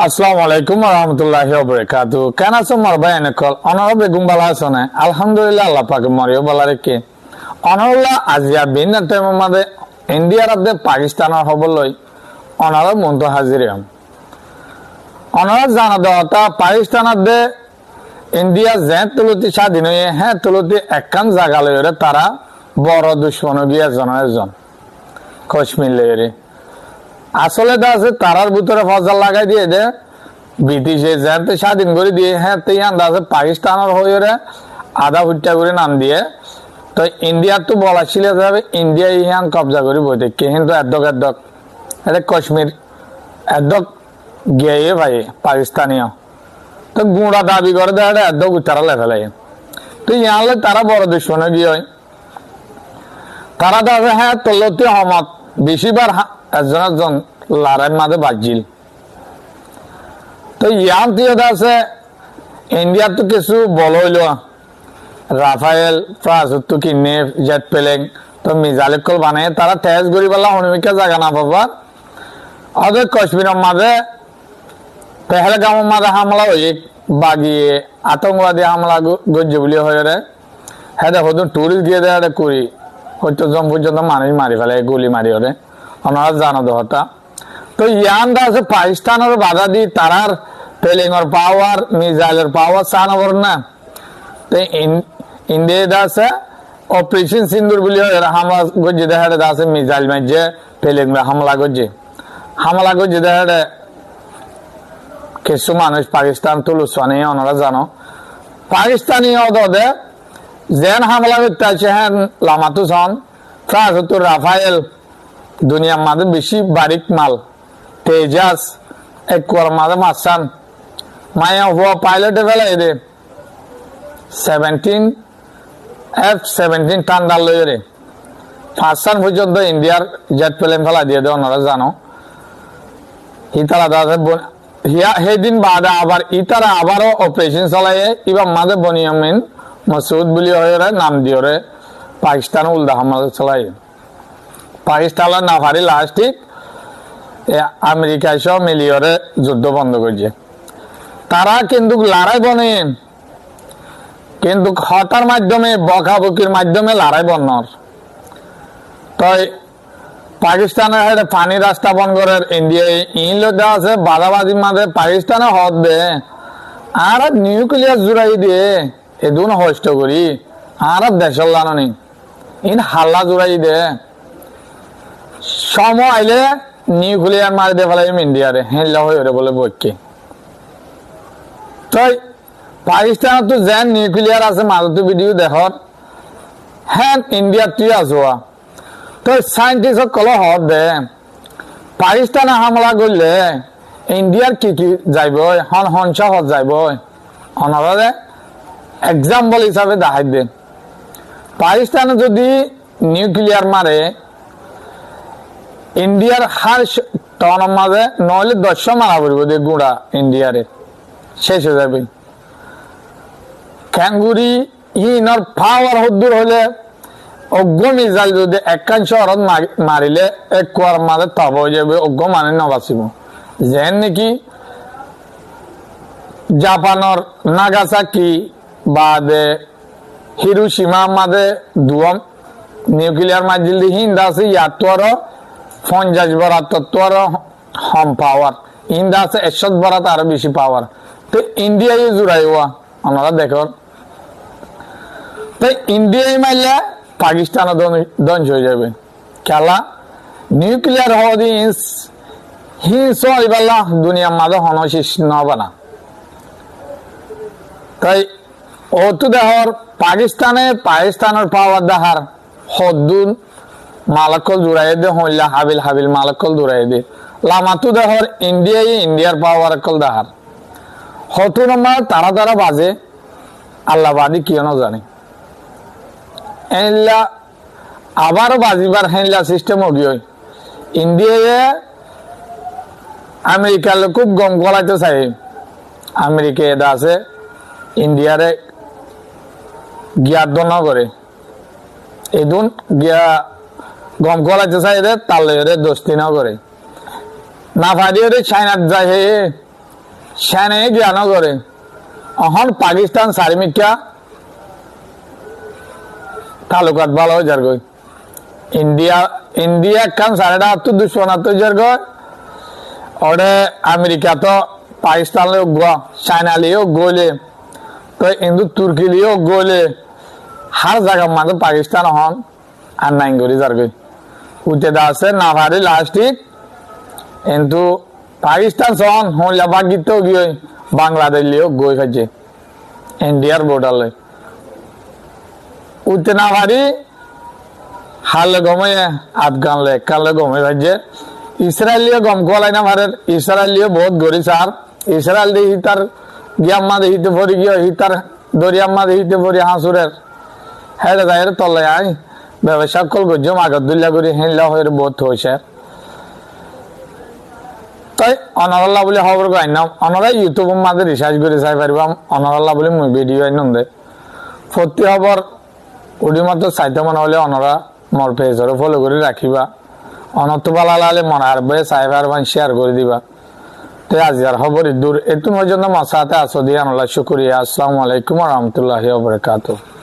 আসসালামু আলাইকুম রহমতুল্লাহি ওয়াবারাকাতু। কেন আছো মোর ভাই এনেকল অনর বেগুম বালা আছো না? আলহামদুলিল্লাহ আল্লাহ পাকে মরিও বালা রেখে অনরুল্লাহ আজিয়া ভিন্ন টাইমের মাঝে ইন্ডিয়ার আদে পাকিস্তানের খবর লই অনর মন্ত হাজির হম। অনর জানা দেওয়া পাকিস্তানের দে ইন্ডিয়া যে তুলতি স্বাধীন হয়ে হ্যাঁ তুলতি একখান জায়গা লইরে তারা বড় দুশ্মন গিয়ে একজন কাশ্মীর লইরে আসলে আছে তারার ভিতরে ফসল লাগাই দিয়ে দে ব্রিটিশে যাতে স্বাধীন করে দিয়ে হ্যাঁ তুই আছে পাকিস্তানের হয়ে আধা ফুটা করে নাম দিয়ে তো ইন্ডিয়ার তো বলা ছিল যাবে ইন্ডিয়া ইহান কবজা করে বই দেখে কিন্তু এদক এটা কাশ্মীর এদক গিয়ে ভাই পাকিস্তানীয় তো গুঁড়া দাবি করে দেয় এদক উত্তরা লেফেলে তো ইহানলে তারা বড় দুশ্মনে গিয়ে হয় তারা দাবে হ্যাঁ তল্লতি হমত বেশিবার একজন লড়াই মাঝে বাজিল তো ইয়ান আছে ইন্ডিয়ার তো কিছু বল হইল রাফায়েল প্রাসত্তু কিনে জেট পেলেন তো মিজাইল কল বানাই তারা তেজ গড়ি পেলা হনুমিকা জায়গা না পাবার ওদের কাশ্মীরের মাঝে পেহেলগামের মাঝে হামলা হয়ে বাগিয়ে আতঙ্কবাদী হামলা গজ্জে বলি হয়ে রে হ্যাঁ দেখো টুরিস্ট গিয়ে দেয় করি হয়তো জম পর্যন্ত মানুষ মারি ফেলে গুলি মারি ওরে ওনারা জানো দহটা তো ইয়ানটা আছে পাকিস্তানের বাধা দি তারার পেলিংর পাওয়ার মিসাইলের পাওয়ার চানবর না তো ইন্ডিয়া আছে অপারেশন সিন্দুর বলি হামলা গজ্জে দেখা আছে মিসাইল মাঝে পেলিং হামলা গজ্জে দেখা কিছু মানুষ পাকিস্তান তুলুসানি ওনারা জানো পাকিস্তানি ওদের যেন হামলা করতে আছে হ্যাঁ লামাতু সন প্রাসত্তর রাফায়েল দুনিয়ার মাঝে বেশি বারিক মাল তেজাস এক মাঝে মাসান মায়া হওয়া পাইলটে ফেলে এরে 17 টান্ডার লই রে ফাঁসান পর্যন্ত ইন্ডিয়ার জেট প্লেন ফেলা দিয়ে দেয় ওনারা জানো ইতারা সেদিন বাদে আবার ইতারা আবারও অপারেশন চালাইয়ে এবার মাঝে বনিয়ামিন মসুদ বলি হয়ে নাম দিয়ে রে পাকিস্তান উল্টা হামলা চালাই পাকিস্তান না পারি লাস্ট ঠিক আমেরিকা সহ মিলিয়রে যুদ্ধ বন্ধ করছে তারা কিন্তু লড়াই বনে কিন্তু হতার মাধ্যমে বকাবকির মাধ্যমে লড়াই বন্নর তাই পাকিস্তানের পানি রাস্তা বন্ধ করে ইন্ডিয়া ইনলো আছে বাধাবাজির মাঝে পাকিস্তানে হদ দে আর নিউক্লিয়ার জুড়াই দিয়ে এদুন হষ্ট করি আর দেশের লানি ইন হাল্লা জুড়াই দে সময় আইলে নিউক্লিয়ার মারি দিয়ে ফেলাই ইন্ডিয়ারে হেল্লা হয়ে বলে বইকে তাই পাকিস্তানত তো যেন নিউক্লিয়ার আছে মাজতো ভিডিও দেখর হ্যাঁ ইন্ডিয়ার তুই আছোয়া তো সাইন্টিস্ট কল হর দে পাকিস্তানে হামলা করলে ইন্ডিয়ার কি যাইব হংস হত যাইব অনারে এক্সাম্পল হিসাবে দেখাই দে পাকিস্তানে যদি নিউক্লিয়ার মারে ইন্ডিয়ার হার টনের মাঝে নহলে 10 মারা পড়ব দে গুড়া ইন্ডিয়ারে শেষ হয়ে যাবে ক্যাঙ্গুরি ইনর পাওয়ার হদ্দুর হলে অজ্ঞ মিসাইল যদি একখান শহরত মারিলে এক কুয়ার মাঝে তব হয়ে যাবে অজ্ঞ মানে নবাসিব যেন নাকি জাপানের নাগাসাকি বাদে হিরোশিমা মাঝে দুয়ম নিউক্লিয়ার মাঝিল দি হিন্দা আছে ইয়ার তো আরো 50 বরাত তো আরো হম পাওয়ার ইন্দা আছে 100 বরাত আরো বেশি পাওয়ার তো ইন্ডিয়ায় জুড়াই হওয়া আমরা দেখো তো ইন্ডিয়ায় মারলে পাকিস্তান ধ্বংস হয়ে যাবে খেলা নিউক্লিয়ার হওয়া দিয়ে হিংস এবার দুনিয়ার মাঝে হনশিস নবা না তাই ও তো দেহর পাকিস্তানের পাওয়ার দেহার হদ্দুন মালাকল জুড়াই দে হইলা হাবিল মালাকল জুড়াই দে লামাতু দেহর ইন্ডিয়ার পাওয়ার কল দেহার হতু নম্বর তারা বাজে আল্লাহ বাদি কিয় না জানে এলা আবারও বাজিবার হেলা সিস্টেম হই ইন্ডিয়ায় আমেরিকার খুব গম গলাইতে চাই আমেরিকা এটা আছে ইন্ডিয়ারে জ্ঞাত ন করে এদুন গিয়া গম গলাইতে চাই রে তালে দোস্তি ন করে না পারিও রে চাইনাত যায় হে সেনে জ্ঞান করে অহন পাকিস্তান সারিমিকা তালুকাত ভালো হয়ে যার গই ইন্ডিয়া কান সাড়ে তো দুশ্মনাত যার গয় ওরে আমেরিকা তো পাকিস্তান লিও গোয়া চাইনা লিও গোলে তো ইন্দু তুর্কি লিও গোলে হার জায়গা মানে পাকিস্তান হন আর নাইন করি যার গই উঠে দা আছে না পারি লাস্টিক কিন্তু পাকিস্তান সহন হইলা বাগিত গিয়ে বাংলাদেশ লিও গই খাইছে ইন্ডিয়ার বর্ডার লই উঠতে না পারি হালে গমে আফগান লে কালে গমে খাইছে ইসরায়েলিও গম কোলাই না পারে ইসরায়েলিও বহুত গরি সার ইসরায়েল দেখি তার গিয়াম্মা দেখিতে পড়ি গিয়ে তার দরিয়াম্মা দেখিতে পড়ি হাঁসুরের হেরে যায় তলে আই ব্যবসা কল গজ্জম আগত দুল্লা করি হেনলা হয়ে বহুত হয়েছে তাই অনারাল্লাহ বলে খবর গাই নাম অনারা ইউটিউবের মাঝে রিসার্চ করে চাই পারিবাম অনারাল্লাহ বলে মুই ভিডিও আইন দে সত্যি খবর ওডি মাত্র চাইতে মনে হলে অনারা মোর পেজরে ফলো করে রাখিবা অনত বালা লালে মনে হারবে চাই পারবান শেয়ার করে দিবা তো আজ আর খবর দূর এটু পর্যন্ত মশাতে আসো দিয়ে আনলা শুক্রিয়া আসসালামু আলাইকুম ওয়া রাহমাতুল্লাহি ওয়া বারাকাতুহু।